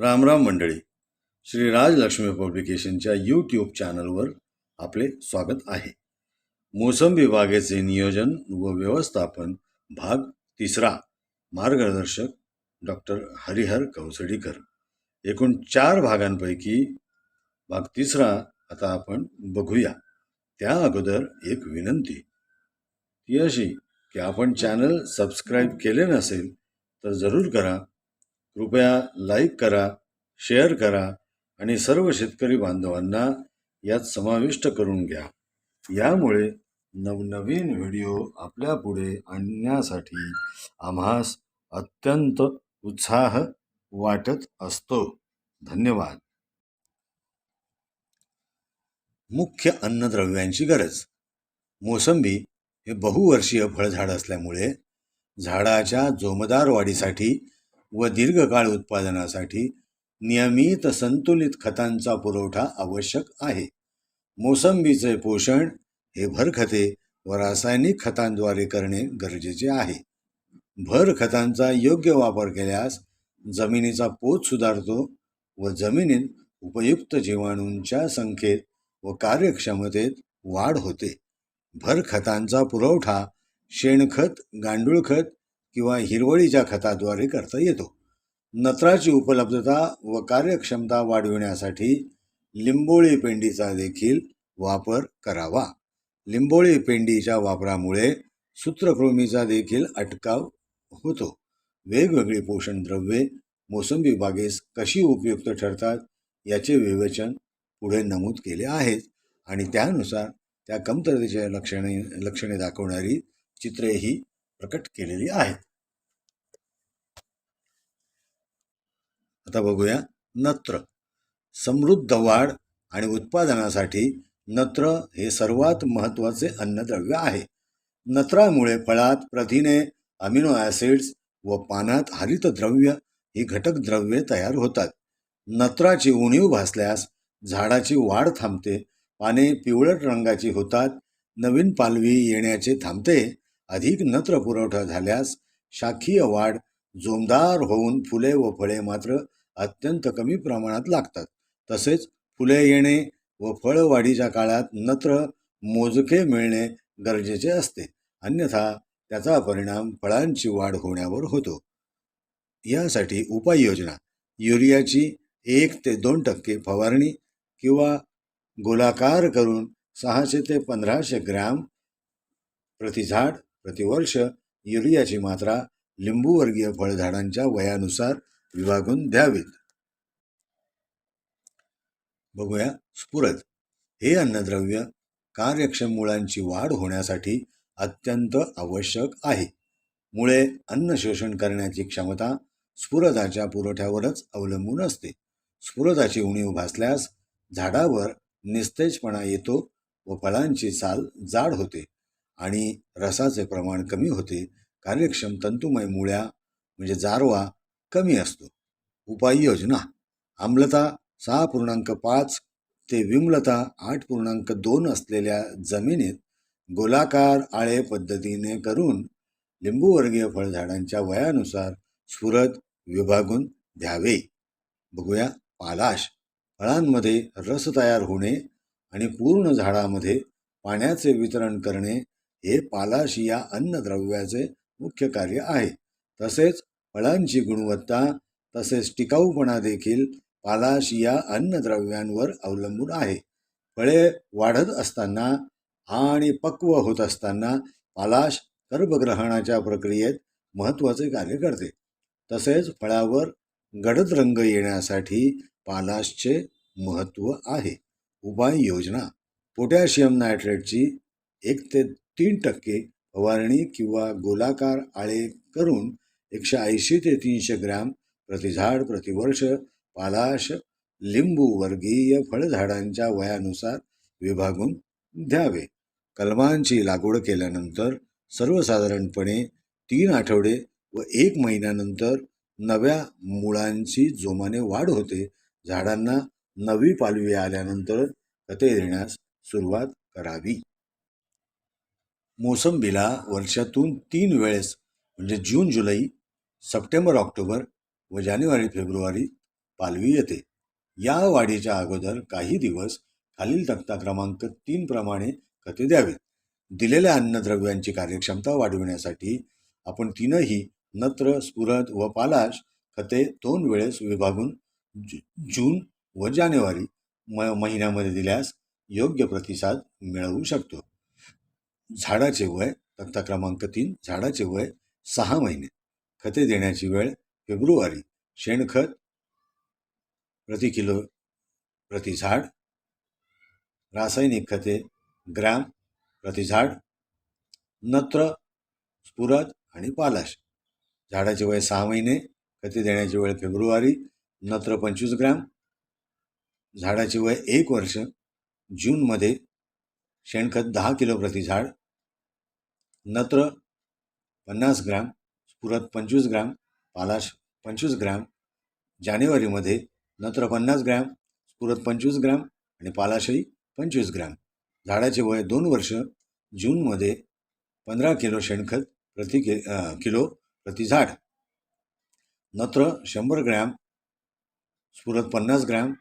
राम राम मंडळी. श्री राजलक्ष्मी पब्लिकेशनच्या यूट्यूब चॅनलवर आपले स्वागत आहे. मोसंबी बागेचे नियोजन व व्यवस्थापन भाग 3. मार्गदर्शक डॉक्टर हरिहर कौसडीकर. एकूण 4 भागांपैकी भाग 3 आता आपण बघूया. त्या अगोदर एक विनंती, ती अशी की आपण चॅनल सबस्क्राईब केले नसेल तर जरूर करा. कृपया लाईक करा, शेअर करा आणि सर्व शेतकरी बांधवांना यात समाविष्ट करून घ्या. यामुळे नवनवीन व्हिडिओ आपल्या पुढे आणण्यासाठी आम्हास अत्यंत उत्साह वाटत असतो. धन्यवाद. मुख्य अन्नद्रव्यांची गरज. मोसंबी हे बहुवर्षीय फळझाड असल्यामुळे झाडाच्या जोमदार वाढीसाठी व दीर्घकाळ उत्पादनासाठी नियमित संतुलित खतांचा पुरवठा आवश्यक आहे. मोसंबीचे पोषण हे भरखते व रासायनिक खतांद्वारे करणे गरजेचे आहे. भर खतांचा योग्य वापर केल्यास जमिनीचा पोत सुधारतो व जमिनीत उपयुक्त जीवाणूंच्या संख्येत व कार्यक्षमतेत वाढ होते. भर खतांचा पुरवठा शेणखत, गांडूळखत किंवा हिरवळीच्या खताद्वारे करता येतो. नत्राची उपलब्धता व कार्यक्षमता वाढविण्यासाठी लिंबोळी पेंडीचा देखील वापर करावा. लिंबोळी पेंडीच्या वापरामुळे सूत्रकृमीचा देखील अटकाव होतो. वेगवेगळी पोषण द्रव्ये मोसंबी बागेस कशी उपयुक्त ठरतात याचे विवेचन पुढे नमूद केले आहेत आणि त्यानुसार त्या कमतरतेच्या लक्षणे दाखवणारी चित्रेही प्रकट केलेली आहेत. आता बघूया नत्र. समृद्ध वाढ आणि उत्पादनासाठी नत्र हे सर्वात महत्त्वाचे अन्नद्रव्य आहे. नत्रामुळे फळात प्रथिने, अमिनो ॲसिड्स व पानात हरितद्रव्य ही घटक द्रव्ये तयार होतात. नत्राची उणीव भासल्यास झाडाची वाढ थांबते, पाने पिवळट रंगाची होतात, नवीन पालवी येण्याचे थांबते. अधिक नत्र पुरवठा झाल्यास शाखीय वाढ जोमदार होऊन फुले व फळे मात्र अत्यंत कमी प्रमाणात लागतात. तसेच फुले येणे व फळवाढीच्या काळात नत्र मोजके मिळणे गरजेचे असते, अन्यथा त्याचा परिणाम फळांची वाढ होण्यावर होतो. यासाठी उपाययोजना: युरियाची 1 ते 2% फवारणी किंवा गोलाकार करून 600 ते 1500 ग्रॅम प्रति झाड प्रतिवर्ष युरियाची मात्रा लिंबूवर्गीय फळझाडांच्या वयानुसार विभागून द्यावीत. बघूया स्फुरद. हे अन्नद्रव्य कार्यक्षम मुळांची वाढ होण्यासाठी अत्यंत आवश्यक आहे. मुळे अन्न शोषण करण्याची क्षमता स्फुरदाच्या पुरवठ्यावरच अवलंबून असते. स्फुरदाची उणीव भासल्यास झाडावर निस्तेजपणा येतो व फळांची साल जाड होते आणि रसाचे प्रमाण कमी होते. कार्यक्षम तंतुमय मुळ्या म्हणजे जारवा कमी असतो. उपाययोजना: आम्लता 6.5 ते विम्लता 8.2 असलेल्या जमिनीत गोलाकार आळे पद्धतीने करून लिंबूवर्गीय फळझाडांच्या वयानुसार स्फुरद विभागून द्यावे. बघूया पालाश. फळांमध्ये रस तयार होणे आणि पूर्ण झाडामध्ये पाण्याचे वितरण करणे हे पालाश या अन्नद्रव्याचे मुख्य कार्य आहे. तसेच फळांची गुणवत्ता तसेच टिकाऊपणा देखील पालाश या अन्नद्रव्यांवर अवलंबून आहे. फळे वाढत असताना आणि पक्व होत असताना पालाश कर्बग्रहणाच्या प्रक्रियेत महत्त्वाचे कार्य करते. तसेच फळावर गडद रंग येण्यासाठी पालाशचे महत्त्व आहे. उपाययोजना: पोटॅशियम नायट्रेटची 1 ते 3% फवारणी किंवा गोलाकार आळे करून 180 ते 300 ग्रॅम प्रति झाड प्रतिवर्ष पालाश लिंबू वर्गीय फळझाडांच्या वयानुसार विभागून द्यावे. कलमांची लागवड केल्यानंतर सर्वसाधारणपणे 3 आठवडे व 1 महिन्यानंतर नव्या मुळांची जोमाने वाढ होते. झाडांना नवी पालवी आल्यानंतर खते देण्यास सुरुवात करावी. मोसंबीला वर्षातून 3 वेळेस म्हणजे जून जुलै, सप्टेंबर ऑक्टोबर व जानेवारी फेब्रुवारी पालवी येते. या वाढीच्या अगोदर काही दिवस खालील तक्ता क्रमांक 3 प्रमाणे खते द्यावीत. दिलेल्या अन्नद्रव्यांची कार्यक्षमता वाढविण्यासाठी आपण तीनही नत्र, स्फुरद व पालाश खते 2 वेळेस विभागून जून व जानेवारी महिन्यामध्ये दिल्यास योग्य प्रतिसाद मिळवू शकतो. झाडाचे वय तक्ता क्रमांक 3 झाडाचे वय 6 महिने. खते देण्याची वेळ फेब्रुवारी. शेणखत प्रति किलो प्रति झाड. रासायनिक खते ग्रॅम प्रति झाड. नत्र, स्फुरद आणि पालाश. झाडाचे वय 6 महिने. खते देण्याची वेळ फेब्रुवारी. नत्र 25 ग्रॅम. झाडाचे वय 1 वर्ष. जूनमध्ये शेणखत 10 किलो प्रति झाड. नत्र 50 ग्रॅम. स्फुरद 25 ग्रॅम. पालाश 25 ग्रॅम. जानेवारीमध्ये नत्र 50 ग्रॅम, स्फुरद 25 ग्रॅम आणि पालाशही 25 ग्रॅम. झाडाचे वय 2 वर्ष. जूनमध्ये 15 किलो शेणखत किलो प्रति झाड. नत्र 100 ग्रॅम, स्फुरद 50 ग्रॅम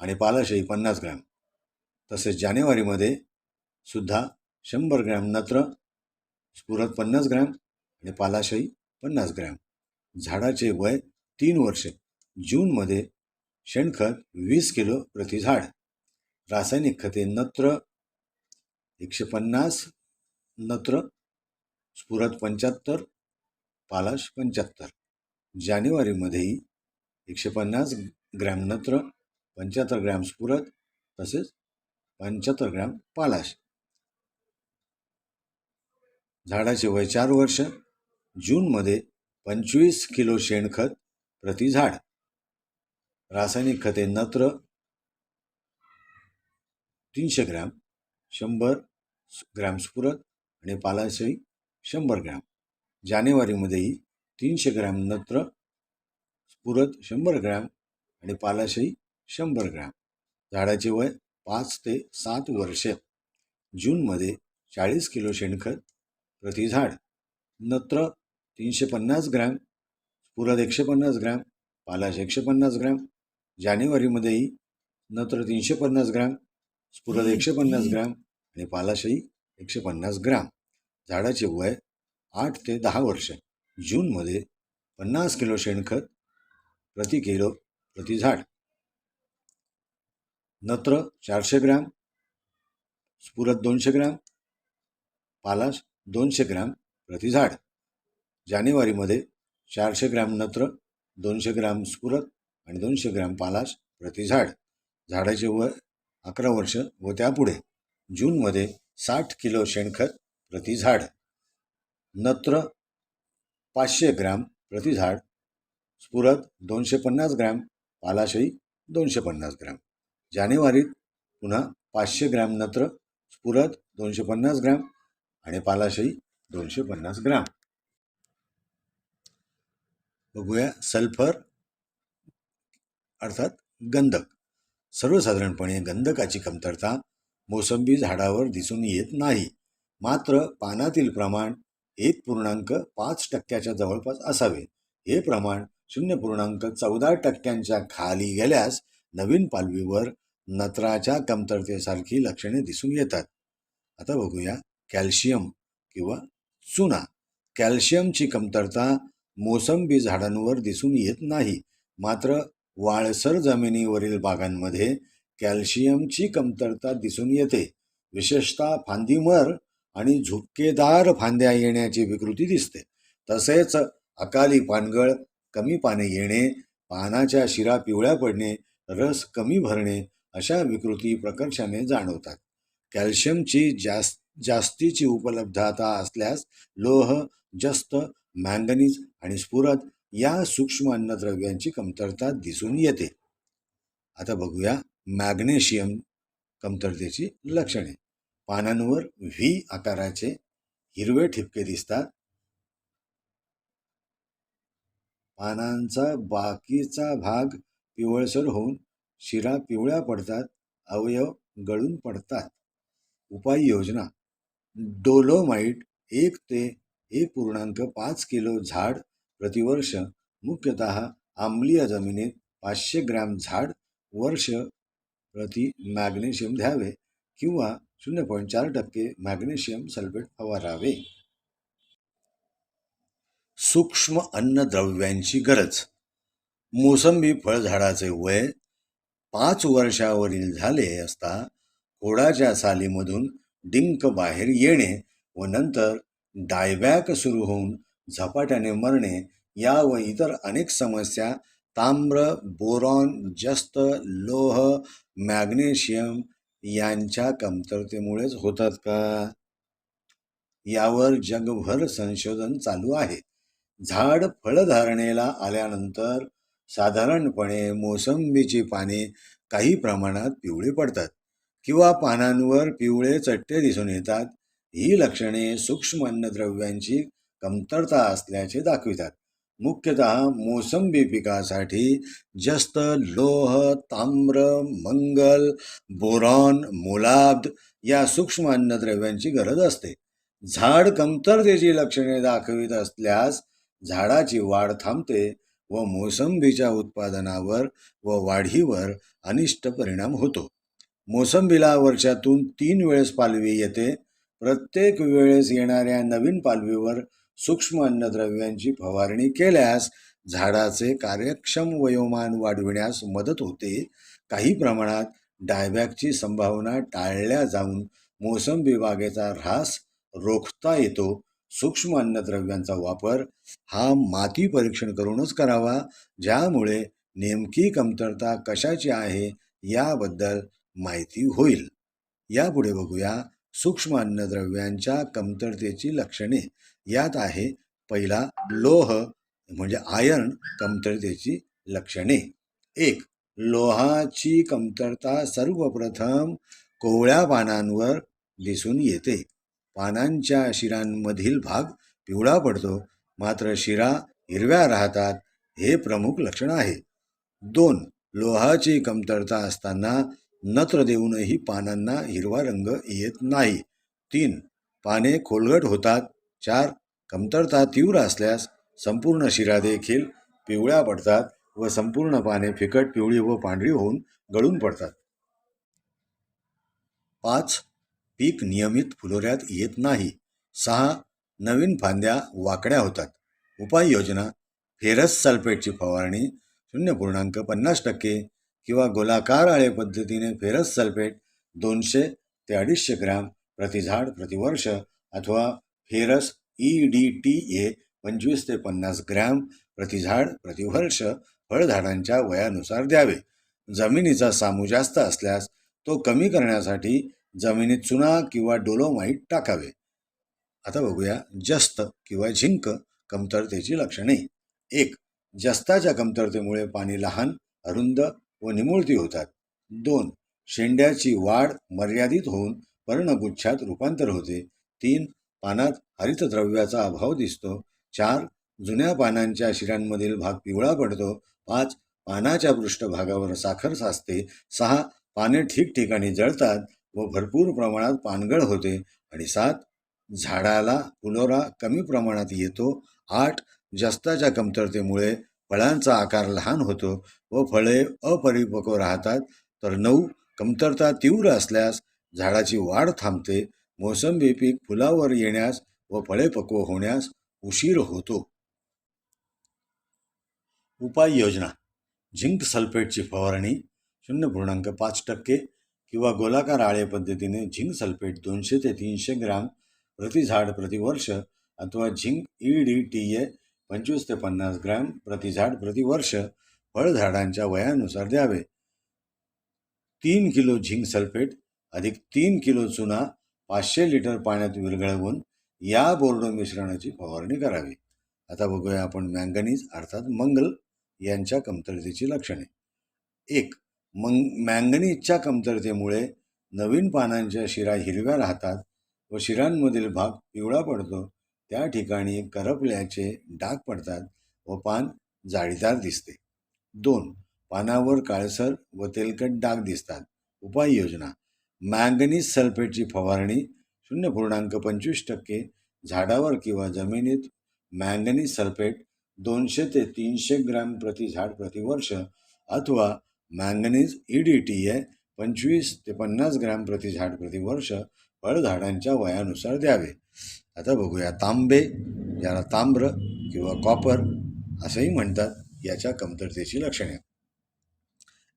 आणि पालाशही 50 ग्रॅम. तसेच जानेवारीमध्ये सुद्धा 100 ग्रॅम नत्र, स्फुरद 50 ग्रॅम आणि पालाशही 50 ग्रॅम. झाडाचे वय 3 वर्ष. जूनमध्ये शेणखत 20 किलो प्रति झाड. रासायनिक खते नत्र 150, नत्र, स्फुरद 75, पालाश 75. जानेवारीमध्येही 150 ग्रॅम नत्र, 75 ग्रॅम स्फुरद तसेच 75 ग्रॅम पालाश. झाडाचे वय 4 वर्ष. जूनमध्ये 25 किलो शेणखत प्रति झाड. रासायनिक खते नत्र 300 ग्रॅम, 100 ग्रॅम स्फुरद आणि पालाशही 100 ग्रॅम. जानेवारीमध्येही 300 ग्रॅम नत्र, स्फुरद 100 ग्रॅम आणि पालाशही 100 ग्रॅम. झाडाचे वय 5 ते 7 वर्ष. जूनमध्ये 40 किलो शेणखत प्रति झाड. नत्र 350 ग्रॅम, स्फुरद 150 ग्रॅम, पालाश 150 ग्रॅम. जानेवारीमध्येही नत्र 350 ग्रॅम, स्फुरद 150 ग्रॅम आणि पालाशही 150 ग्रॅम. झाडाचे वय 8 ते 10 वर्ष. जूनमध्ये 50 किलो शेणखत प्रति किलो प्रति झाड. नत्र 400 ग्रॅम, स्फुरद 200 ग्रॅम, पालाश 200 ग्रॅम प्रति झाड. जानेवारीमध्ये 400 ग्रॅम नत्र, 200 ग्रॅम स्फुरद आणि 200 ग्रॅम पालाश प्रति झाड. झाडाचे वय 11 वर्ष व त्यापुढे. जूनमध्ये 60 किलो शेणखत प्रति झाड. नत्र 500 ग्रॅम प्रति झाड, स्फुरद 250 ग्रॅम, पालाशही 250 ग्रॅम. जानेवारीत पुन्हा 500 ग्रॅम नत्र, स्फुरद 250 ग्रॅम आणि पालाशही 250 ग्रॅम. बघूया सल्फर अर्थात गंधक. सर्वसाधारणपणे गंधकाची कमतरता मोसंबी झाडावर दिसून येत नाही. मात्र पानातील प्रमाण 1.5% जवळपास असावे. हे प्रमाण 0.14% खाली गेल्यास नवीन पालवीवर नत्राच्या कमतरतेसारखी लक्षणे दिसून येतात. आता बघूया कॅल्शियम किंवा चुना. कॅल्शियमची कमतरता मोसंबी झाडांवर दिसून येत नाही. मात्र वाळसर जमिनीवरील बागांमध्ये कॅल्शियमची कमतरता दिसून येते. विशेषतः फांदीमर आणि झुपकेदार फांद्या येण्याची विकृती दिसते. तसेच अकाली पानगळ, कमी पाने येणे, पानाच्या शिरा पिवळ्या पडणे, रस कमी भरणे अशा विकृती प्रकर्षाने जाणवतात. कॅल्शियमची जास्तीची उपलब्धता असल्यास लोह, जस्त, मॅंगनीज आणि स्फुरद या सूक्ष्म अन्नद्रव्यांची कमतरता दिसून येते. आता बघूया मॅग्नेशियम कमतरतेची लक्षणे. पानांवर व्ही आकाराचे हिरवे ठिपके दिसतात. पानांचा बाकीचा भाग पिवळसर होऊन शिरा पिवळ्या पडतात. अवयव गळून पडतात. उपाययोजना: डोलोमाइट 1 ते 1.5 किलो झाड प्रतिवर्ष मुख्यतः आम्लीय जमिनीत 500 ग्रॅम झाड वर्ष प्रति मॅग्नेशियम द्यावे किंवा 0.4% मॅग्नेशियम सल्फेट फवारावे. सूक्ष्म अन्नद्रव्यांची गरज. मोसंबी फळझाडाचे वय 5 वर्षावरील झाले असता खोडाच्या सालीमधून डिंक बाहेर येणे व नंतर डायबॅक सुरू होऊन झपाट्याने मरणे या व इतर अनेक समस्या ताम्र, बोरॉन, जस्त, लोह, मॅग्नेशियम यांच्या कमतरतेमुळेच होतात का? यावर जगभर संशोधन चालू आहे. झाड फळधारणेला आल्यानंतर साधारणपणे मोसंबीची पाने काही प्रमाणात पिवळी पडतात किंवा पानांवर पिवळे चट्टे दिसून येतात. ही लक्षणे सूक्ष्म अन्नद्रव्यांची कमतरता असल्याचे दाखवितात. मुख्यतः मोसंबी पिकासाठी जस्त, लोह, ताम्र, मंगल, बोरॉन, मुलाब्ध या सूक्ष्म अन्नद्रव्यांची गरज असते. झाड कमतरतेची लक्षणे दाखवित असल्यास झाडाची वाढ थांबते व मोसंबीच्या उत्पादनावर व वाढीवर अनिष्ट परिणाम होतो. मोसंबीला वर्षातून 3 वेळेस पालवी येते. प्रत्येक वेळेस येणाऱ्या नवीन पालवीवर सूक्ष्म अन्नद्रव्यांची फवारणी केल्यास झाडाचे कार्यक्षम वयोमान वाढविण्यास मदत होते. काही प्रमाणात डायबॅकची संभावना टाळल्या जाऊन मोसंबी बागेचा ऱ्हास रोखता येतो. सूक्ष्म अन्नद्रव्यांचा वापर हा माती परीक्षण करूनच करावा, ज्यामुळे नेमकी कमतरता कशाची आहे याबद्दल माहिती होईल. यापुढे बघूया सूक्ष्म अन्नद्रव्यांच्या कमतरतेची लक्षणे. यात आहे पहिला लोह म्हणजे आयर्न कमतरतेची लक्षणे. 1. लोहाची कमतरता सर्वप्रथम कोवळ्या पानांवर दिसून येते. पानांच्या शिरांमधील भाग पिवळा पडतो, मात्र शिरा हिरव्या राहतात. हे प्रमुख लक्षण आहे. 2. लोहाची कमतरता असताना नत्र देऊनही पानांना हिरवा रंग येत नाही. 3. पाने खोलगट होतात. 4. कमतरता तीव्र असल्यास संपूर्ण शिरा देखील पिवळ्या पडतात व संपूर्ण पाने फिकट पिवळी व पांढरी होऊन गळून पडतात. 5. पीक नियमित फुलोऱ्यात येत नाही. 6. नवीन फांद्या वाकड्या होतात. उपाययोजना: फेरस सल्फेटची फवारणी 0.50% किंवा गोलाकार आळे पद्धतीने फेरस सल्फेट 200 ते 250 ग्रॅम प्रति झाड प्रति वर्ष अथवा फेरस EDTA 25 ते 50 ग्रॅम प्रति झाड प्रति वर्ष फळझाडांच्या वयानुसार द्यावे. जमिनीचा सामू जास्त असल्यास तो कमी करण्यासाठी जमिनीत चुना किंवा डोलोमाइट टाकावे. आता बघूया जस्त किंवा झिंक कमतरतेची लक्षणे. 1. जस्ताच्या कमतरतेमुळे पाने लहान, अरुंद व निमुळती होतात. 2. शेंड्याची वाढ मर्यादित होऊन पर्णगुच्छात रूपांतर होते. 3. पानात हरितद्रव्याचा अभाव दिसतो. 4. जुन्या पानांच्या शिरांमधील भाग पिवळा पडतो. 5. पानाच्या पृष्ठभागावर साखर साचते. 6. पाने ठिकठिकाणी जळतात व भरपूर प्रमाणात पानगळ होते. आणि 7. झाडाला फुलोरा कमी प्रमाणात येतो. 8. जस्ताच्या कमतरतेमुळे फळांचा आकार लहान होतो व फळे अपरिपक्व राहतात. तर 9. कमतरता तीव्र असल्यास झाडाची वाढ थांबते. मोसंबी पीक फुलावर येण्यास व फळे पक्व होण्यास उशीर होतो. उपाययोजना: झिंक सल्फेटची फवारणी 0.5% किंवा गोलाकार आळे पद्धतीने झिंक सल्फेट 200 ते 300 ग्रॅम प्रति झाड प्रति वर्ष अथवा झिंक EDTA 25 ते 50 ग्रॅम प्रति झाड प्रति वर्ष फळझाडांच्या वयानुसार द्यावे. 3 किलो झिंक सल्फेट अधिक 3 किलो चुना 500 लिटर पाण्यात विरघळवून या बोर्डो मिश्रणाची फवारणी करावी. आता बघूया आपण मॅंगनीज अर्थात मंगल यांच्या कमतरतेची लक्षणे. 1. मॅंगनीजच्या कमतरतेमुळे नवीन पानांच्या शिरा हिरव्या राहतात व शिरांमधील भाग पिवळा पडतो. त्या ठिकाणी करपल्याचे डाग पडतात व पान जाळीदार दिसते. 2. पानावर काळसर व तेलकट डाग दिसतात. उपाययोजना: मॅंगनीज सल्फेटची फवारणी 0.25% झाडावर किंवा जमिनीत मॅंगनीज सल्फेट 200 ते 300 ग्रॅम प्रति झाड प्रति वर्ष अथवा मॅंगनीज EDTA 25 ते 50 ग्रॅम प्रति झाड प्रति वर्ष फळझाडांच्या वयानुसार द्यावे. आता बघूया तांबे, ज्याला ताम्र किंवा कॉपर असंही म्हणतात, याच्या कमतरतेची लक्षणे.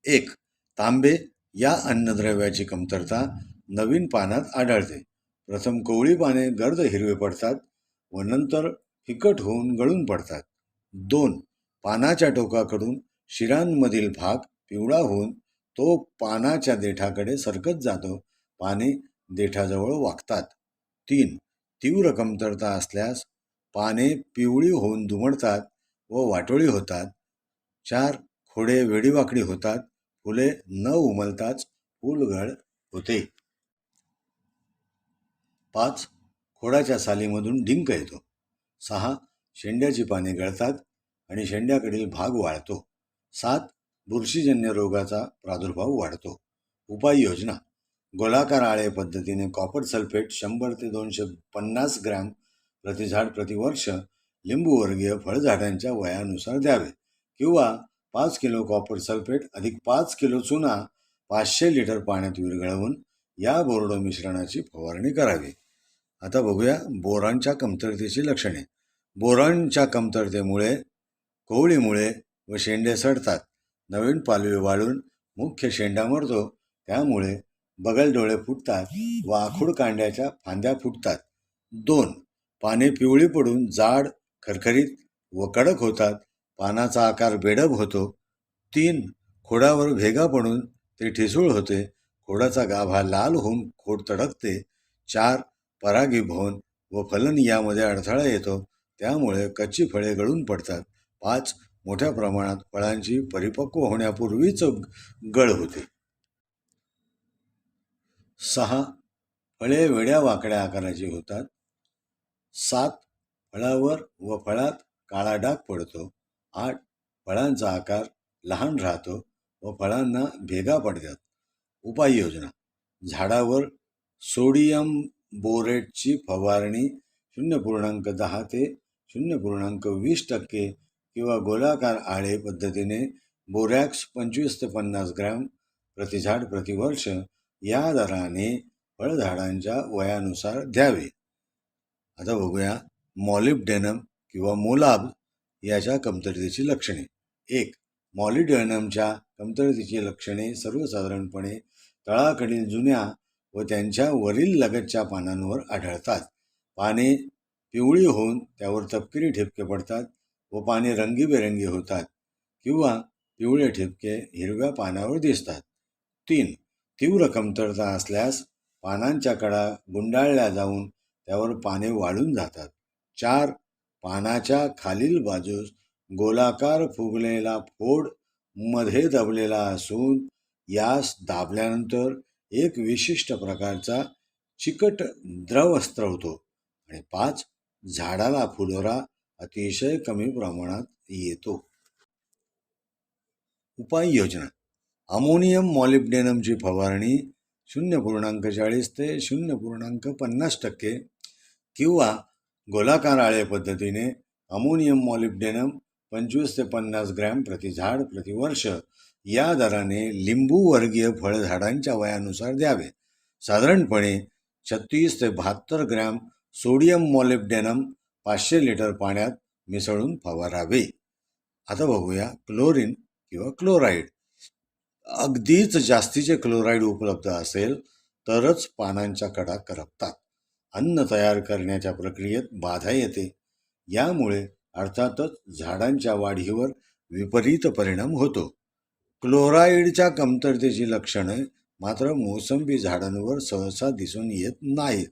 1. तांबे या अन्नद्रव्याची कमतरता नवीन पानात आढळते. प्रथम कोवळी पाने गर्द हिरवे पडतात व नंतर फिकट होऊन गळून पडतात. 2. पानाच्या टोकाकडून शिरांमधील भाग पिवळा होऊन तो पानाच्या देठाकडे सरकत जातो. पाने देठाजवळ वाकतात. 3. तीव्र कमतरता असल्यास पाने पिवळी होऊन दुमडतात व वाटोळी होतात. 4. खोडे वेडीवाकडी होतात. फुले न उमलताच फुलगळ होते. 5. खोडाच्या सालीमधून डिंक येतो. 6. शेंड्याची पाने गळतात आणि शेंड्याकडील भाग वाळतो. 7. बुरशीजन्य रोगाचा प्रादुर्भाव वाढतो. उपाययोजना: गोलाकार आळे पद्धतीने कॉपर सल्फेट 100 ते 250 ग्रॅम प्रति झाड प्रति वर्ष लिंबूवर्गीय फळझाडांच्या वयानुसार द्यावे, किंवा 5 किलो कॉपर सल्फेट अधिक 5 किलो चुना 500 लिटर पाण्यात विरघळवून या बोर्ड मिश्रणाची फवारणी करावी. आता बघूया बोरानच्या कमतरतेची लक्षणे. बोरानच्या कमतरतेमुळे कोवळीमुळे व शेंडे सडतात. नवीन पालवी वाळून मुख्य शेंडा मरतो. त्यामुळे बगलडोळे फुटतात व आखूड कांड्याच्या फांद्या फुटतात. 2. पाने पिवळी पडून जाड, खरखरीत व कडक होतात. पानाचा आकार बेडब होतो. 3. खोडावर भेगा पडून ते ठिसूळ होते. खोडाचा गाभा लाल होऊन खोड तडकते. 4. परागीभवन व फलन यामध्ये अडथळा येतो. त्यामुळे कच्ची फळे गळून पडतात. 5. मोठ्या प्रमाणात फळांची परिपक्व होण्यापूर्वीच गळ होते. 6. फळे वेड्या वाकड्या आकाराची होतात. 7. फळावर व फळात काळा डाग पडतो. 8. फळांचा आकार लहान राहतो व फळांना भेगा पडतात. उपाययोजना: झाडावर सोडियम बोरेटची फवारणी 0.10 ते 0.20% किंवा गोलाकार आळे पद्धतीने बोरॅक्स 25 ते 50 ग्रॅम प्रति झाड प्रति वर्ष या दराने फळझाडांच्या वयानुसार द्यावे. आता बघूया मॉलिब्डेनम किंवा मोलाब याच्या कमतरतेची लक्षणे. 1. मॉलिब्डेनमच्या कमतरतेची लक्षणे सर्वसाधारणपणे तळाकडील जुन्या व त्यांच्या वरील लगतच्या पानांवर आढळतात. पाने पिवळी होऊन त्यावर तपकिरी ठिपके पडतात व पाने रंगीबेरंगी होतात किंवा पिवळे ठिपके हिरव्या पानावर दिसतात. 3. तीव्र कमतरता असल्यास पानांच्या कडा गुंडाळल्या जाऊन त्यावर पाने वाळून जातात. 4. पानाच्या खालील बाजूस गोलाकार फुगलेला फोड मध्ये दबलेला असून यास दाबल्यानंतर एक विशिष्ट प्रकारचा चिकट द्रव स्त्रवतो. आणि 5. झाडाला फुलोरा अतिशय कमी प्रमाणात येतो. उपाययोजना: अमोनियम मॉलिब्डेनमची फवारणी 0.40 ते 0.50% किंवा गोलाकार आळे पद्धतीने अमोनियम मॉलिब्डेनम 25 ते 50 ग्रॅम प्रति झाड प्रति वर्ष या दराने लिंबूवर्गीय फळझाडांच्या वयानुसार द्यावे. साधारणपणे 36 ते 72 ग्रॅम सोडियम मॉलिब्डेनम 500 लिटर पाण्यात मिसळून फवारावे. आता बघूया क्लोरीन किंवा क्लोराईड. अगदीच जास्तीचे क्लोराईड उपलब्ध असेल तरच पानांच्या कडा करपतात. अन्न तयार करण्याच्या प्रक्रियेत बाधा येते. यामुळे अर्थातच झाडांच्या वाढीवर विपरीत परिणाम होतो. क्लोराईडच्या कमतरतेची लक्षणे मात्र मोसंबी झाडांवर सहसा दिसून येत नाहीत.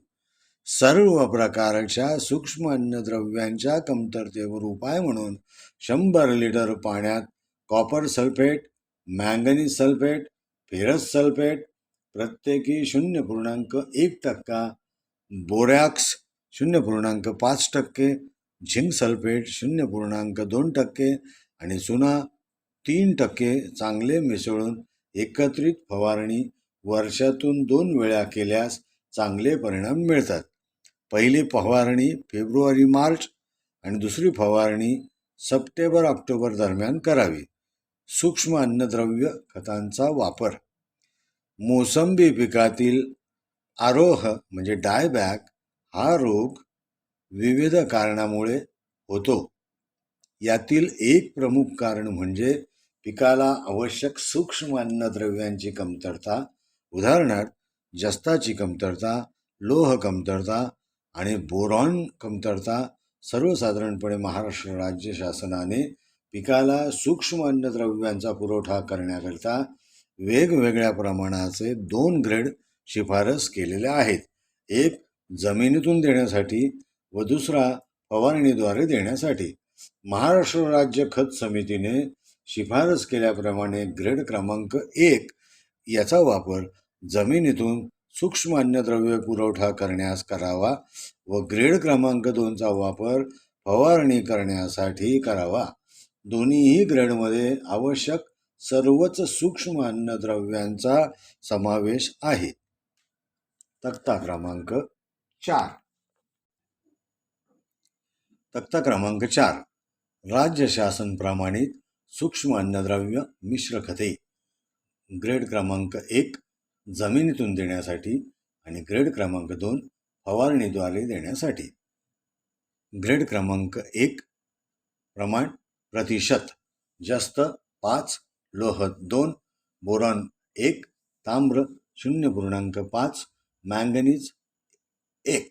सर्व प्रकारच्या सूक्ष्म अन्नद्रव्यांच्या कमतरतेवर उपाय म्हणून 100 लिटर पाण्यात copper sulphate, manganese sulphate, ferrous sulphate प्रत्येकी 0.1%, बोरॅक्स 0.5%, झिंक सल्फेट 0.2% आणि चुना 3% चांगले मिसळून एकत्रित फवारणी वर्षातून 2 वेळा केल्यास चांगले परिणाम मिळतात. पहिली फवारणी फेब्रुवारी-मार्च आणि दुसरी फवारणी सप्टेंबर-ऑक्टोबर दरम्यान करावी. सूक्ष्म अन्नद्रव्य खतांचा वापर. मोसंबी पिकातील आरोह म्हणजे डायबॅक हा रोग विविध कारणामुळे होतो. यातील एक प्रमुख कारण म्हणजे पिकाला आवश्यक सूक्ष्म अन्नद्रव्यांची कमतरता, उदाहरणार्थ जस्ताची कमतरता, लोह कमतरता आणि बोरॉन कमतरता. सर्वसाधारणपणे महाराष्ट्र राज्य शासनाने पिकाला सूक्ष्म अन्नद्रव्यांचा पुरवठा करण्याकरिता वेगवेगळ्या प्रमाणाचे 2 ग्रेड शिफारस केलेल्या आहेत. एक जमिनीतून देण्यासाठी व दुसरा फवारणीद्वारे देण्यासाठी. महाराष्ट्र राज्य खत समितीने शिफारस केल्याप्रमाणे ग्रेड क्रमांक 1 याचा वापर जमिनीतून सूक्ष्म अन्नद्रव्य पुरवठा करण्यास करावा व ग्रेड क्रमांक 2चा वापर फवारणी करण्यासाठी करावा. दोन्हीही ग्रेडमध्ये आवश्यक सर्वच सूक्ष्म अन्नद्रव्यांचा समावेश आहे. तक्ता क्रमांक 4. तक्ता क्रमांक 4. राज्य शासन प्रमाणित सूक्ष्म अन्नद्रव्य मिश्र खते. ग्रेड क्रमांक 1 जमिनीतून देण्यासाठी आणि ग्रेड क्रमांक 2 फवारणीद्वारे देण्यासाठी. ग्रेड क्रमांक 1 प्रमाण प्रतिशत: जस्त 5, लोह 2, बोरॉन 1, ताम्र 0.5, मॅंगनीज 1.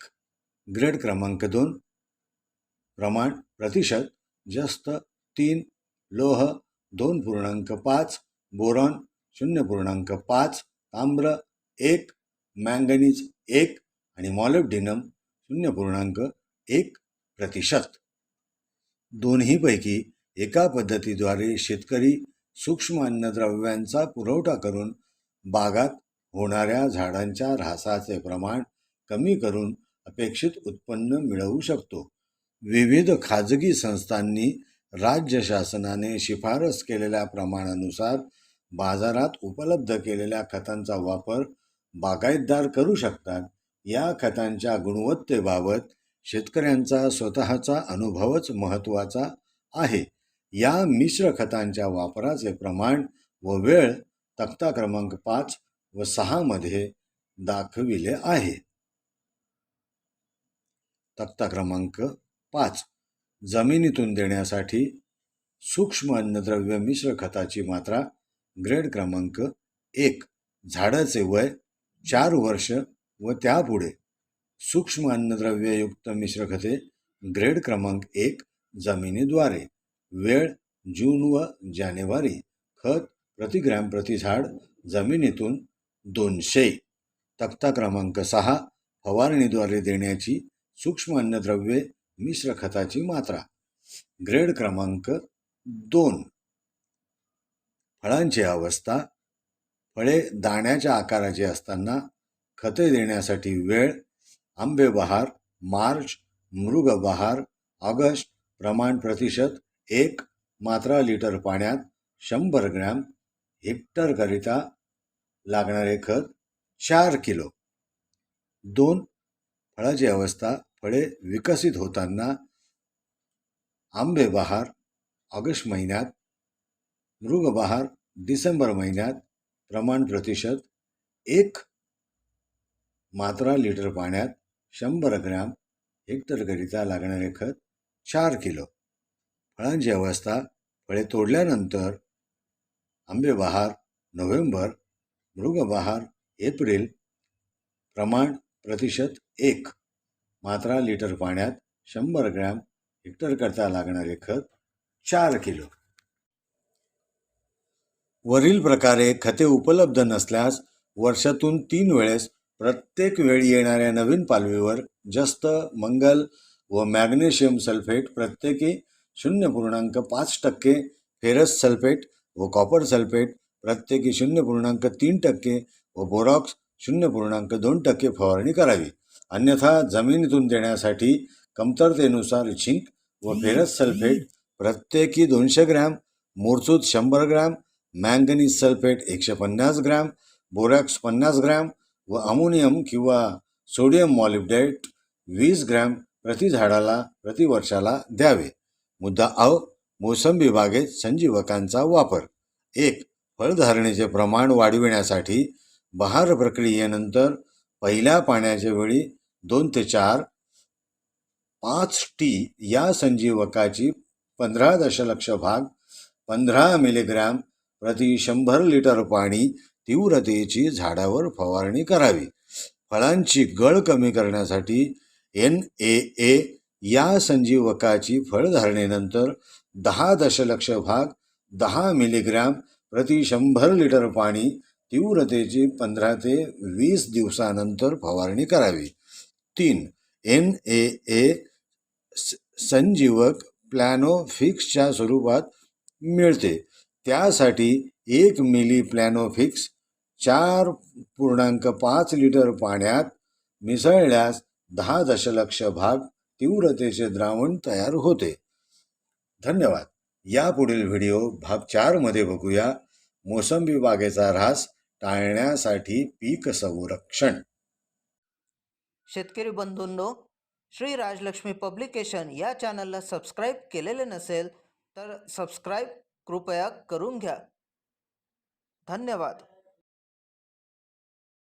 ग्रेड क्रमांक 2 प्रमाण प्रतिशत: जस्त 3, लोह 2.5, बोरॉन 0.5, ताम्र 1, मॅंगनीज 1 आणि मॉलिब्डेनम 0.1%. दोन्हीपैकी एका पद्धतीद्वारे शेतकरी सूक्ष्म अन्नद्रव्यांचा पुरवठा करून बागात होणाऱ्या झाडांच्या ऱ्हासाचे प्रमाण कमी करून अपेक्षित उत्पन्न मिळवू शकतो. विविध खाजगी संस्थांनी राज्य शासनाने शिफारस केलेल्या प्रमाणानुसार बाजारात उपलब्ध केलेल्या खतांचा वापर बागायतदार करू शकतात. या खतांच्या गुणवत्तेबाबत शेतकऱ्यांचा स्वतःचा अनुभवच महत्त्वाचा आहे. या मिश्र खतांच्या वापराचे प्रमाण व वेळ तक्ता क्रमांक 5 व 6 मध्ये दाखविले आहे. तक्ता क्रमांक 5. जमिनीतून देण्यासाठी सूक्ष्म अन्नद्रव्य मिश्र खताची मात्रा. ग्रेड क्रमांक 1 झाडाचे वय 4 वर्ष व त्यापुढे. सूक्ष्म अन्नद्रव्ययुक्त मिश्र खते. ग्रेड क्रमांक 1 जमिनीद्वारे. वेळ जून व जानेवारी. खत प्रति ग्रॅम प्रति झाड जमिनीतून 200. तक्ता क्रमांक 6 फवारणीद्वारे देण्याची सूक्ष्म अन्नद्रव्ये मिश्र खताची मात्रा. ग्रेड क्रमांक 2 फळांची अवस्था. फळे दाण्याच्या आकाराची असताना खते देण्यासाठी वेळ. आंबे बहार मार्च, मृग बहार ऑगस्ट. प्रमाण प्रतिशत 1, मात्रा लिटर पाण्यात 100 ग्रॅम. हेक्टरकरिता लागणारे खत 4 किलो. 2 फळाची अवस्था. फळे विकसित होताना आंबे बहार ऑगस्ट महिन्यात, मृग बहार डिसेंबर महिन्यात. प्रमाण प्रतिशत 1, मात्रा लिटर पाण्यात 100 ग्रॅम. हेक्टरकरिता लागणारे खत 4 किलो. फळांची अवस्था. फळे तोडल्यानंतर आंबे बहार नोव्हेंबर, मृग बहार एप्रिल. प्रमाण प्रतिशत 1, मात्रा लिटर पाण्यात 100 ग्रॅम. हेक्टरकरिता लागणारे खत 4 किलो. वरील प्रकारे खते उपलब्ध नसल्यास वर्षातून 3 वेळेस प्रत्येक वेळी येणाऱ्या नवीन पालवीवर जस्त, मंगल व मॅग्नेशियम सल्फेट प्रत्येकी 0.5%, फेरस सल्फेट व कॉपर सल्फेट प्रत्येकी 0.3% व बोरॉक्स 0.2% फवारणी करावी. अन्यथा जमिनीतून देण्यासाठी कमतरतेनुसार झिंक व फेरस सल्फेट प्रत्येकी 200 ग्रॅम, मोरचूत 100 gram, manganese sulphate 150 gram, borax 50 gram व अमोनियम किंवा सोडियम मॉलिब्डेट 20 ग्रॅम प्रति झाडाला प्रति वर्षाला द्यावे. मुद्दा अ. मोसंबी बागेत संजीवकांचा वापर. 1. फळधारणेचे प्रमाण वाढविण्यासाठी बहार प्रक्रियेनंतर पहिल्या पाण्याच्या वेळी 2 ते 4 5T या संजीवकाची 15 दशलक्ष भाग 15 मिलीग्रॅम प्रति 100 लिटर पाणी तीव्रतेची झाडावर फवारणी करावी. फळांची गळ कमी करण्यासाठी NAA या संजीवकाची फळधारणेनंतर 10 दशलक्ष भाग 10 मिलीग्रॅम प्रति 100 लिटर पाणी तीव्रतेची 15 ते 20 दिवसानंतर फवारणी करावी. 3. NAA संजीवक प्लॅनोफिक्सच्या स्वरूपात मिळते. त्यासाठी 1 मिली प्लॅनोफिक्स 4.5 लिटर पाण्यात मिसळल्यास 10 दशलक्ष भाग तीव्रतेचे द्रावण तयार होते. धन्यवाद. यापुढील व्हिडिओ भाग 4 मध्ये बघूया. मोसंबी बागेचा ऱ्हास टाळण्यासाठी पीक संरक्षण. शेतकरी बंधूंनो, श्री राजलक्ष्मी पब्लिकेशन या चॅनलला सबस्क्राईब केलेले नसेल तर सबस्क्राईब कृपया करून घ्या. धन्यवाद.